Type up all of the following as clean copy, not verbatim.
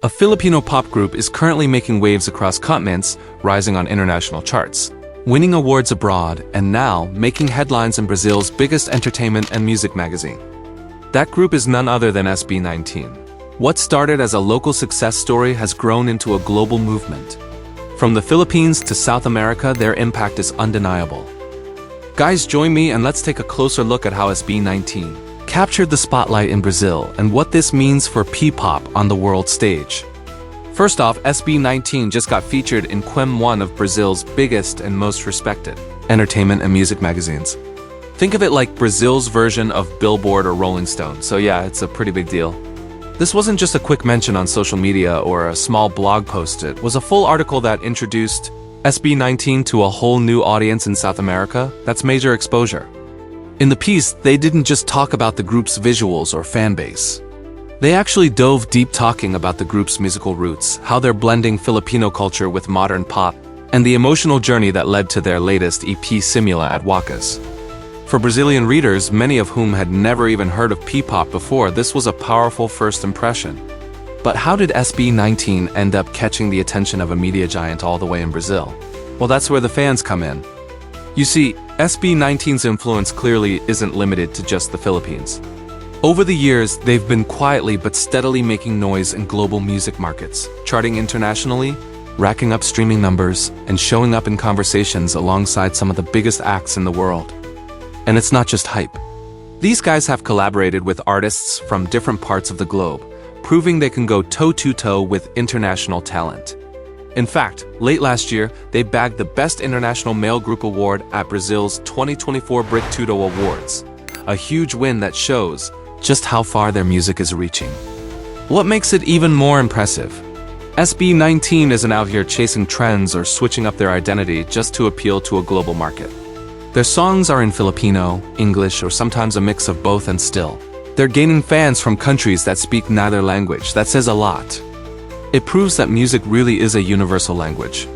a Filipino pop group is currently making waves across continents, rising on international charts, winning awards abroad, and now making headlines in Brazil's biggest entertainment and music magazine. That group is none other than SB19. What started as a local success story has grown into a global movement. From the Philippines to South America, their impact is undeniable. Guys, join me and let's take a closer look at how SB19 captured the spotlight in Brazil and what this means for P-pop on the world stage. First off, SB19 just got featured in Quem, one of Brazil's biggest and most respected entertainment and music magazines. Think of it like Brazil's version of Billboard or Rolling Stone, so yeah, it's a pretty big deal. This wasn't just a quick mention on social media or a small blog post, it was a full article that introduced SB19 to a whole new audience in South America. That's major exposure. In the piece, they didn't just talk about the group's visuals or fan base. They actually dove deep talking about the group's musical roots, how they're blending Filipino culture with modern pop, and the emotional journey that led to their latest EP Simula at Wakas. For Brazilian readers, many of whom had never even heard of P-pop before, this was a powerful first impression. But how did SB19 end up catching the attention of a media giant all the way in Brazil? Well, that's where the fans come in. You see, SB19's influence clearly isn't limited to just the Philippines. Over the years, they've been quietly but steadily making noise in global music markets, charting internationally, racking up streaming numbers, and showing up in conversations alongside some of the biggest acts in the world. And it's not just hype. These guys have collaborated with artists from different parts of the globe, proving they can go toe-to-toe with international talent. In fact, late last year, they bagged the Best International Male Group Award at Brazil's 2024 BreakTudo Awards, a huge win that shows just how far their music is reaching. What makes it even more impressive? SB19 isn't out here chasing trends or switching up their identity just to appeal to a global market. Their songs are in Filipino, English, or sometimes a mix of both, and still, they're gaining fans from countries that speak neither language. That says a lot. It proves that music really is a universal language.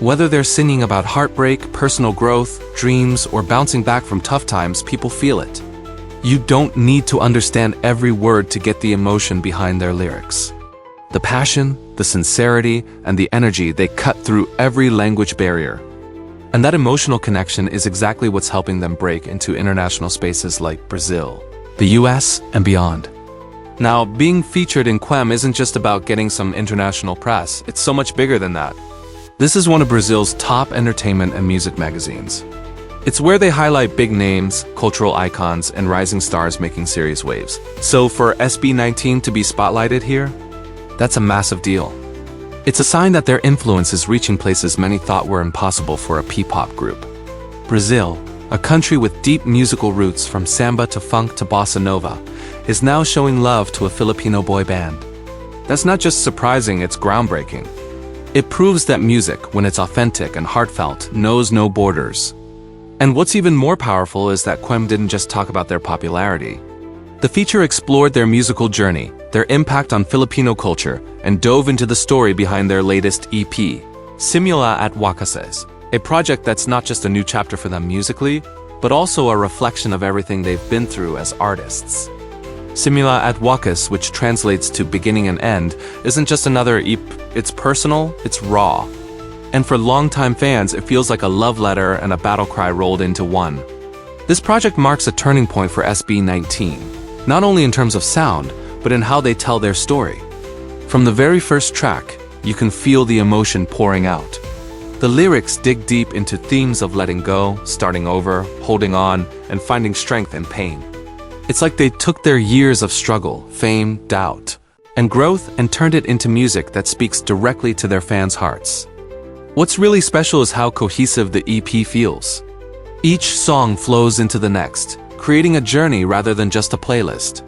Whether they're singing about heartbreak, personal growth, dreams, or bouncing back from tough times, people feel it. You don't need to understand every word to get the emotion behind their lyrics. The passion, the sincerity, and the energy, they cut through every language barrier. And that emotional connection is exactly what's helping them break into international spaces like Brazil, the US, and beyond. Now, being featured in Quem isn't just about getting some international press, it's so much bigger than that. This is one of Brazil's top entertainment and music magazines. It's where they highlight big names, cultural icons, and rising stars making serious waves. So for SB19 to be spotlighted here, that's a massive deal. It's a sign that their influence is reaching places many thought were impossible for a P-pop group. Brazil, a country with deep musical roots from samba to funk to bossa nova, is now showing love to a Filipino boy band. That's not just surprising, it's groundbreaking. It proves that music, when it's authentic and heartfelt, knows no borders. And what's even more powerful is that Quem didn't just talk about their popularity. The feature explored their musical journey, their impact on Filipino culture, and dove into the story behind their latest EP, Simula at Wakas, a project that's not just a new chapter for them musically, but also a reflection of everything they've been through as artists. Simula at Wakas, which translates to beginning and end, isn't just another EP, it's personal, it's raw. And for longtime fans, it feels like a love letter and a battle cry rolled into one. This project marks a turning point for SB19, not only in terms of sound, but in how they tell their story. From the very first track, you can feel the emotion pouring out. The lyrics dig deep into themes of letting go, starting over, holding on, and finding strength in pain. It's like they took their years of struggle, fame, doubt, and growth and turned it into music that speaks directly to their fans' hearts. What's really special is how cohesive the EP feels. Each song flows into the next, creating a journey rather than just a playlist.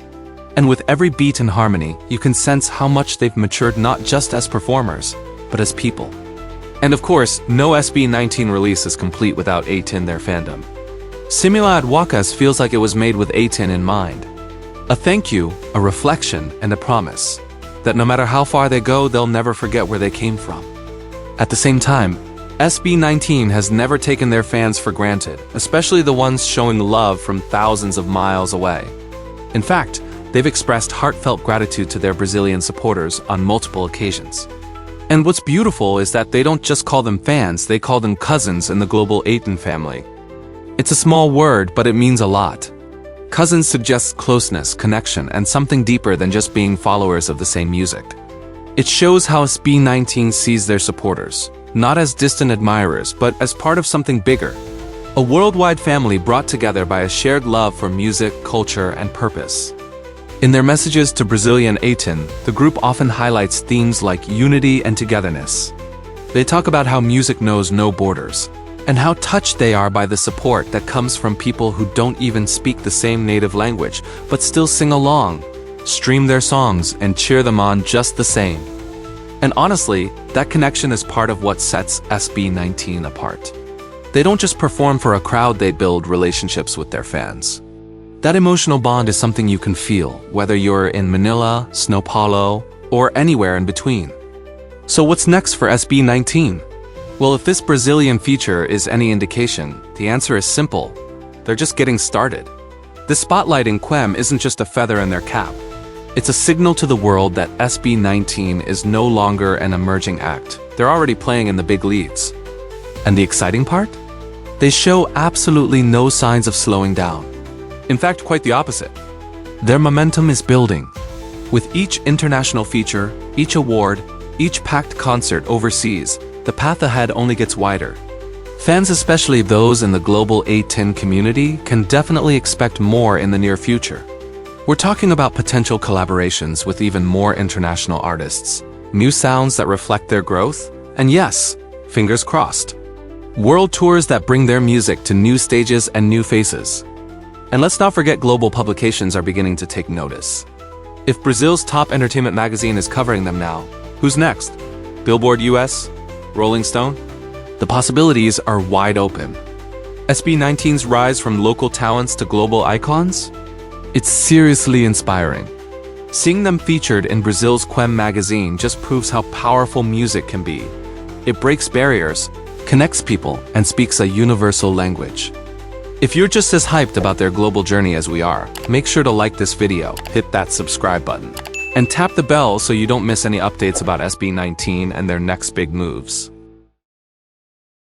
And with every beat and harmony, you can sense how much they've matured not just as performers, but as people. And of course, no SB19 release is complete without A10 their fandom. Simula at Wakas feels like it was made with A10 in mind. A thank you, a reflection, and a promise that no matter how far they go, they'll never forget where they came from. At the same time, SB19 has never taken their fans for granted, especially the ones showing love from thousands of miles away. In fact, they've expressed heartfelt gratitude to their Brazilian supporters on multiple occasions. And what's beautiful is that they don't just call them fans, they call them cousins in the global 18 family. It's a small word, but it means a lot. Cousins suggests closeness, connection, and something deeper than just being followers of the same music. It shows how SB19 sees their supporters, not as distant admirers, but as part of something bigger. A worldwide family brought together by a shared love for music, culture, and purpose. In their messages to Brazilian 18, the group often highlights themes like unity and togetherness. They talk about how music knows no borders, and how touched they are by the support that comes from people who don't even speak the same native language, but still sing along, stream their songs, and cheer them on just the same. And honestly, that connection is part of what sets SB19 apart. They don't just perform for a crowd, they build relationships with their fans. That emotional bond is something you can feel, whether you're in Manila, São Paulo, or anywhere in between. So what's next for SB19? Well, if this Brazilian feature is any indication, the answer is simple. They're just getting started. The spotlight in Quem isn't just a feather in their cap. It's a signal to the world that SB19 is no longer an emerging act. They're already playing in the big leads. And the exciting part? They show absolutely no signs of slowing down. In fact, quite the opposite. Their momentum is building. With each international feature, each award, each packed concert overseas, the path ahead only gets wider. Fans, especially those in the global 18 community, can definitely expect more in the near future. We're talking about potential collaborations with even more international artists, new sounds that reflect their growth, and yes, fingers crossed, world tours that bring their music to new stages and new faces. And let's not forget global publications are beginning to take notice. If Brazil's top entertainment magazine is covering them now, who's next? Billboard US? Rolling Stone? The possibilities are wide open. SB19's rise from local talents to global icons? It's seriously inspiring. Seeing them featured in Brazil's Quem magazine just proves how powerful music can be. It breaks barriers, connects people, and speaks a universal language. If you're just as hyped about their global journey as we are, make sure to like this video, hit that subscribe button, and tap the bell so you don't miss any updates about SB19 and their next big moves.